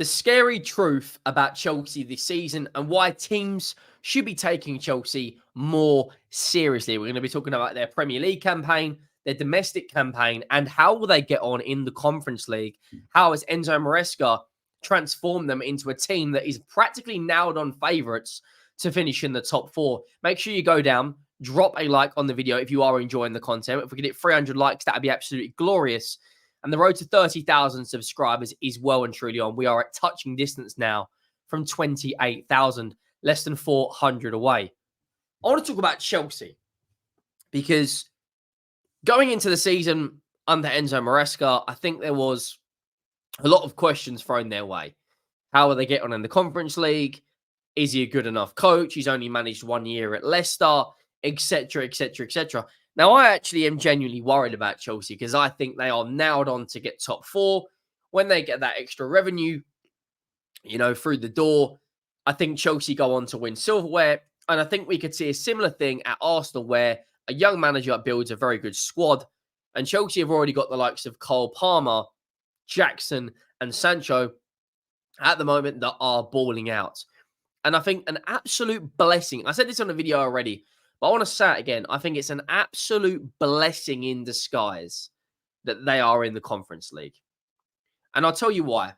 The scary truth about Chelsea this season and why teams should be taking Chelsea more seriously. We're going to be talking about their Premier League campaign, their domestic campaign, and how will they get on in the Conference League? How has Enzo Maresca transformed them into a team that is practically nailed on favourites to finish in the top four? Make sure you go down, drop a like on the video if you are enjoying the content. If we can hit 300 likes, that would be absolutely glorious. And the road to 30,000 subscribers is well and truly on. We are at touching distance now from 28,000, less than 400 away. I want to talk about Chelsea because going into the season under Enzo Maresca, I think there was a lot of questions thrown their way. How will they get on in the Conference League? Is he a good enough coach? He's only managed 1 year at Leicester, etc., etc., etc. Now, I actually am genuinely worried about Chelsea because I think they are nailed on to get top four. When they get that extra revenue, through the door, I think Chelsea go on to win silverware. And I think we could see a similar thing at Arsenal where a young manager builds a very good squad. And Chelsea have already got the likes of Cole Palmer, Jackson, and Sancho at the moment that are balling out. And I think an absolute blessing. I said this on the video already, but I want to say it again. I think it's an absolute blessing in disguise that they are in the Conference League. And I'll tell you why.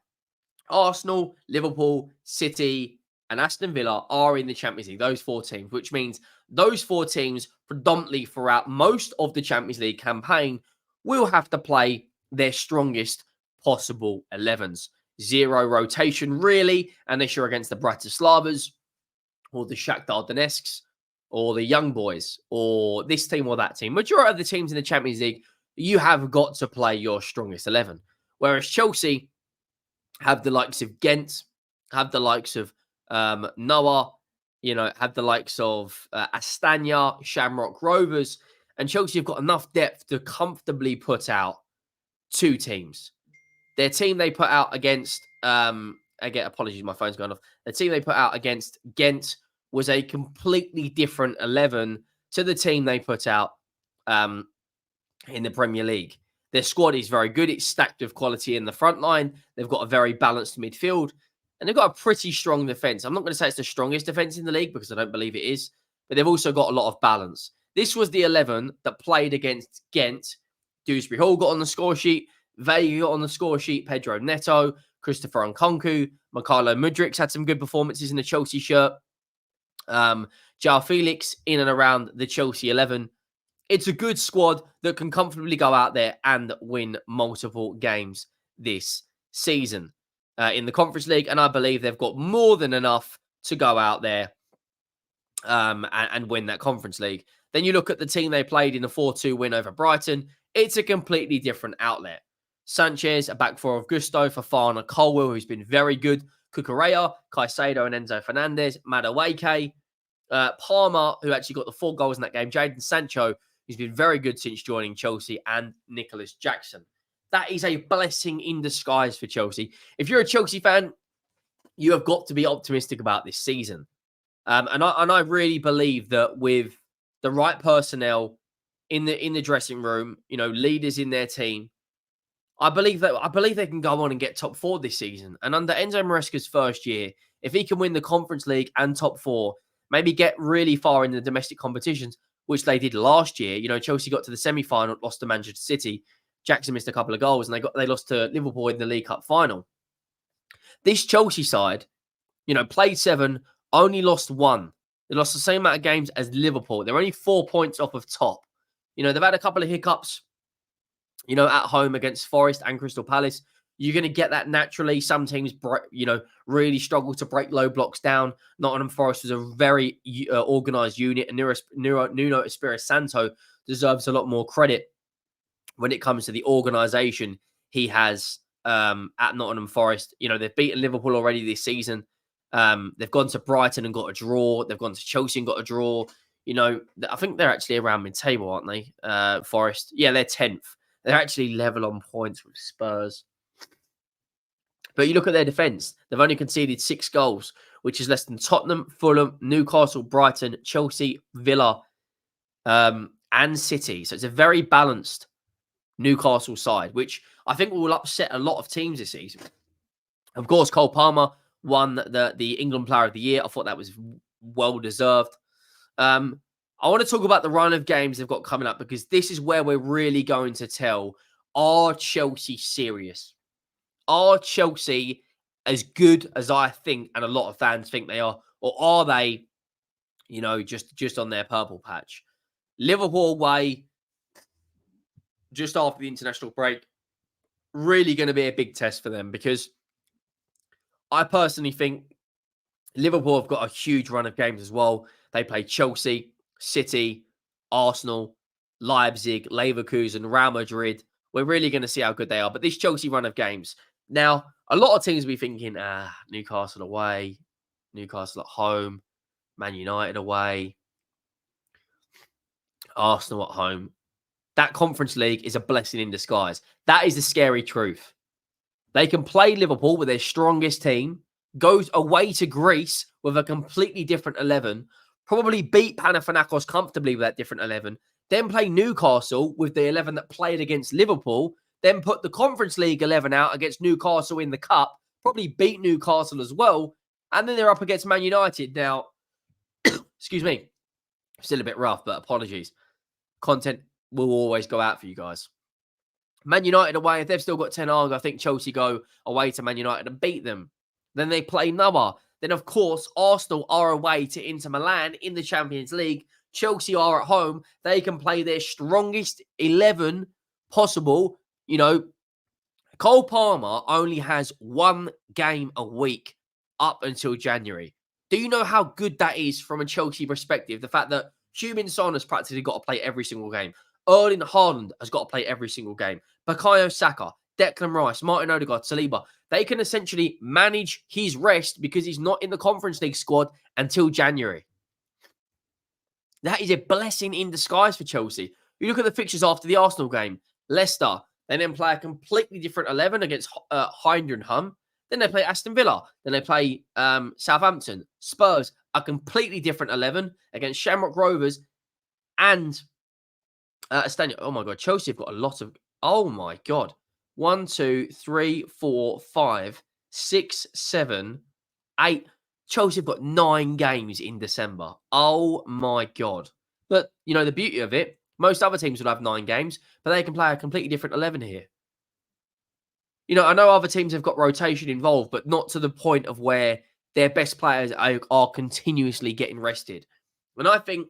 Arsenal, Liverpool, City, and Aston Villa are in the Champions League, those four teams, which means those four teams predominantly throughout most of the Champions League campaign will have to play their strongest possible 11s. Zero rotation, really, unless you're against the Bratislavas or the Shakhtar Donetsk or the Young Boys or this team or that team. Majority of the teams in the Champions League, you have got to play your strongest 11. Whereas Chelsea have the likes of Ghent, have the likes of Noah, have the likes of Astana, Shamrock Rovers, and Chelsea have got enough depth to comfortably put out two teams. Their team they put out against, again, apologies, my phone's going off. The team they put out against Ghent was a completely different 11 to the team they put out in the Premier League. Their squad is very good. It's stacked with quality in the front line. They've got a very balanced midfield. And they've got a pretty strong defence. I'm not going to say it's the strongest defence in the league because I don't believe it is. But they've also got a lot of balance. This was the 11 that played against Ghent. Dewsbury Hall got on the score sheet. Vega got on the score sheet. Pedro Neto, Christopher Nkunku, Mikhailo Mudryk had some good performances in the Chelsea shirt. João Felix in and around the Chelsea 11. It's a good squad that can comfortably go out there and win multiple games this season in the Conference League. And I believe they've got more than enough to go out there and win that Conference League. Then you look at the team they played in the 4-2 win over Brighton. It's a completely different outlet. Sanchez, a back four of Gusto, Fofana, Colwill, who's been very good. Cucurella, Caicedo and Enzo Fernandez, Madueke, Palmer, who actually got the 4 goals in that game, Jadon Sancho, who's been very good since joining Chelsea, and Nicholas Jackson. That is a blessing in disguise for Chelsea. If you're a Chelsea fan, you have got to be optimistic about this season. And I really believe that with the right personnel in the dressing room, leaders in their team, I believe they can go on and get top 4 this season. And under Enzo Maresca's first year, if he can win the Conference League and top 4, maybe get really far in the domestic competitions, which they did last year. Chelsea got to the semi-final, lost to Manchester City. Jackson missed a couple of goals, and they lost to Liverpool in the League Cup final. This Chelsea side, played 7, only lost 1. They lost the same amount of games as Liverpool. They're only 4 points off of top. They've had a couple of hiccups, at home against Forest and Crystal Palace. You're going to get that naturally. Some teams, really struggle to break low blocks down. Nottingham Forest is a very organised unit, and Nuno Espirito Santo deserves a lot more credit when it comes to the organisation he has at Nottingham Forest. They've beaten Liverpool already this season. They've gone to Brighton and got a draw. They've gone to Chelsea and got a draw. I think they're actually around mid-table, aren't they? Forest. Yeah, they're 10th. They're actually level on points with Spurs. But you look at their defence. They've only conceded 6 goals, which is less than Tottenham, Fulham, Newcastle, Brighton, Chelsea, Villa, and City. So it's a very balanced Newcastle side, which I think will upset a lot of teams this season. Of course, Cole Palmer won the England Player of the Year. I thought that was well deserved. I want to talk about the run of games they've got coming up, because this is where we're really going to tell, are Chelsea serious? Are Chelsea as good as I think and a lot of fans think they are? Or are they, just on their purple patch? Liverpool away just after the international break, really going to be a big test for them, because I personally think Liverpool have got a huge run of games as well. They play Chelsea, City, Arsenal, Leipzig, Leverkusen, Real Madrid. We're really going to see how good they are. But this Chelsea run of games, now, a lot of teams will be thinking, Newcastle away, Newcastle at home, Man United away, Arsenal at home. That Conference League is a blessing in disguise. That is the scary truth. They can play Liverpool with their strongest team, goes away to Greece with a completely different 11, probably beat Panathinaikos comfortably with that different 11, then play Newcastle with the 11 that played against Liverpool, then put the Conference League 11 out against Newcastle in the Cup, probably beat Newcastle as well, and then they're up against Man United. Now, excuse me, still a bit rough, but apologies. Content will always go out for you guys. Man United away, if they've still got Ten Hag, I think Chelsea go away to Man United and beat them. Then they play Noah. Then, of course, Arsenal are away to Inter Milan in the Champions League. Chelsea are at home. They can play their strongest 11 possible. Cole Palmer only has one game a week up until January. Do you know how good that is from a Chelsea perspective? The fact that Heung-min Son has practically got to play every single game. Erling Haaland has got to play every single game. Bukayo Saka, Declan Rice, Martin Odegaard, Saliba. They can essentially manage his rest because he's not in the Conference League squad until January. That is a blessing in disguise for Chelsea. You look at the fixtures after the Arsenal game. Leicester, they then play a completely different 11 against Heidenheim. Then they play Aston Villa. Then they play Southampton. Spurs, a completely different 11 against Shamrock Rovers and Estanya. Oh my God, Chelsea have got a lot of. Oh my God. 1, 2, 3, 4, 5, 6, 7, 8. Chelsea have got 9 games in December. Oh my God. But, the beauty of it, most other teams will have 9 games, but they can play a completely different 11 here. I know other teams have got rotation involved, but not to the point of where their best players are continuously getting rested. And I think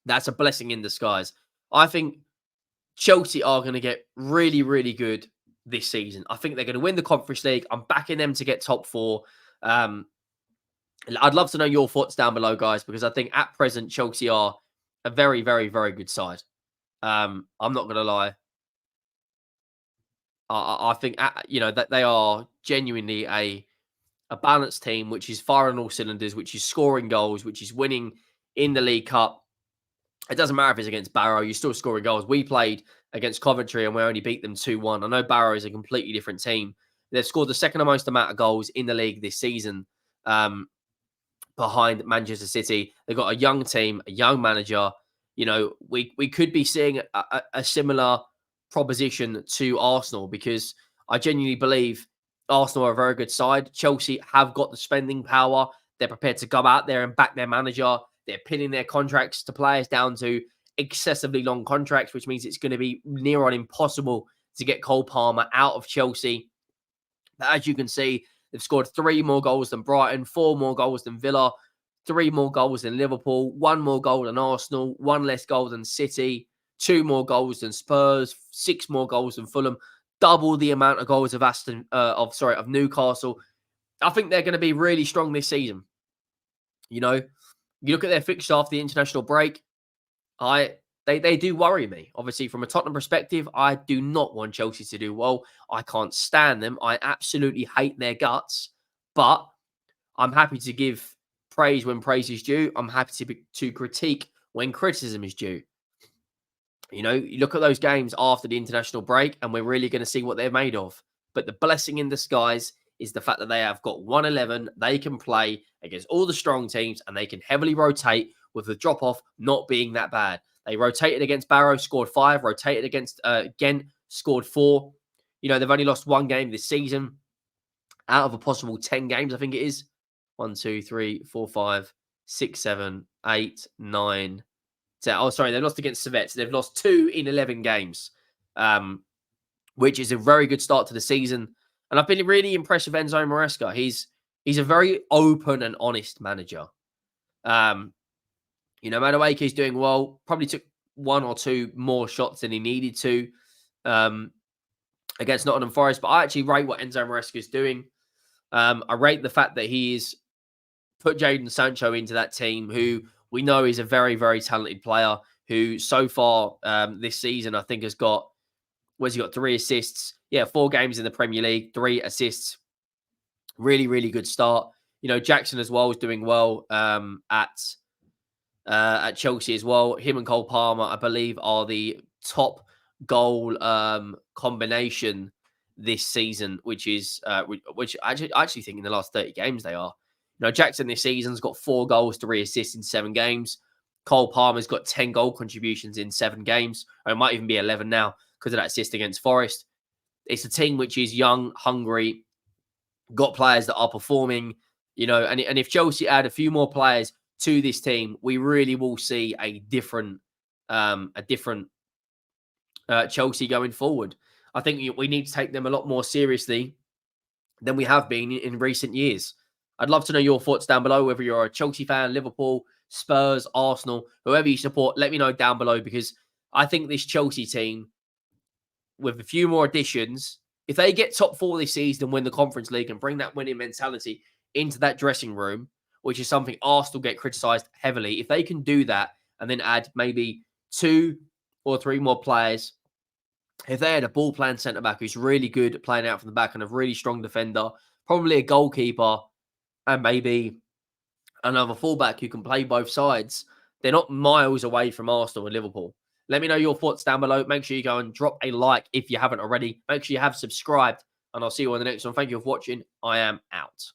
that's a blessing in disguise. I think Chelsea are going to get really, really good this season. I think they're going to win the Conference League. I'm backing them to get top 4. I'd love to know your thoughts down below, guys, because I think at present Chelsea are a very, very, very good side. I'm not going to lie. I think that they are genuinely a balanced team, which is firing all cylinders, which is scoring goals, which is winning in the League Cup. It doesn't matter if it's against Barrow, you're still scoring goals. We played against Coventry and we only beat them 2-1. I know Barrow is a completely different team. They've scored the second most amount of goals in the league this season, behind Manchester City. They've got a young team, a young manager. We could be seeing a similar proposition to Arsenal, because I genuinely believe Arsenal are a very good side. Chelsea have got the spending power. They're prepared to go out there and back their manager. They're pinning their contracts to players down to excessively long contracts, which means it's going to be near on impossible to get Cole Palmer out of Chelsea. But as you can see, they've scored 3 more goals than Brighton, 4 more goals than Villa, 3 more goals than Liverpool, 1 more goal than Arsenal, 1 less goal than City, 2 more goals than Spurs, 6 more goals than Fulham, double the amount of goals of Newcastle. I think they're going to be really strong this season. You look at their fixture after the international break. They do worry me. Obviously, from a Tottenham perspective, I do not want Chelsea to do well. I can't stand them. I absolutely hate their guts. But I'm happy to give praise when praise is due. I'm happy to critique when criticism is due. You look at those games after the international break, and we're really going to see what they're made of. But the blessing in disguise is the fact that they have got 1-11. They can play against all the strong teams, and they can heavily rotate with the drop-off not being that bad. They rotated against Barrow, scored 5. Rotated against Ghent, scored 4. They've only lost 1 game this season. out of a possible 10 games, I think it is. 1, 2, 3, 4, 5, 6, 7, 8, 9, 10. Oh, sorry, they lost against Servette. They've lost 2 in 11 games, which is a very good start to the season. And I've been really impressed with Enzo Maresca. He's a very open and honest manager. Madueke is doing well. Probably took 1 or 2 more shots than he needed to against Nottingham Forest. But I actually rate what Enzo Maresca is doing. I rate the fact that he's put Jadon Sancho into that team, who we know is a very, very talented player, who so far this season, I think, has got, where's he got 3 assists? Yeah, 4 games in the Premier League, 3 assists. Really, really good start. Jackson as well is doing well at Chelsea as well. Him and Cole Palmer, I believe, are the top goal combination this season, which I actually think in the last 30 games they are. Jackson this season's got 4 goals, 3 assists in 7 games. Cole Palmer's got 10 goal contributions in 7 games. Or it might even be 11 now because of that assist against Forest. It's a team which is young, hungry, got players that are performing, and if Chelsea add a few more players to this team, we really will see a different Chelsea going forward. I think we need to take them a lot more seriously than we have been in recent years. I'd love to know your thoughts down below, whether you're a Chelsea fan, Liverpool, Spurs, Arsenal, whoever you support. Let me know down below, because I think this Chelsea team, with a few more additions, if they get top 4 this season and win the Conference League and bring that winning mentality into that dressing room, which is something Arsenal get criticised heavily, if they can do that and then add maybe 2 or 3 more players, if they had a ball-playing centre-back who's really good at playing out from the back and a really strong defender, probably a goalkeeper, and maybe another fullback who can play both sides, they're not miles away from Arsenal and Liverpool. Let me know your thoughts down below. Make sure you go and drop a like if you haven't already. Make sure you have subscribed, and I'll see you on the next one. Thank you for watching. I am out.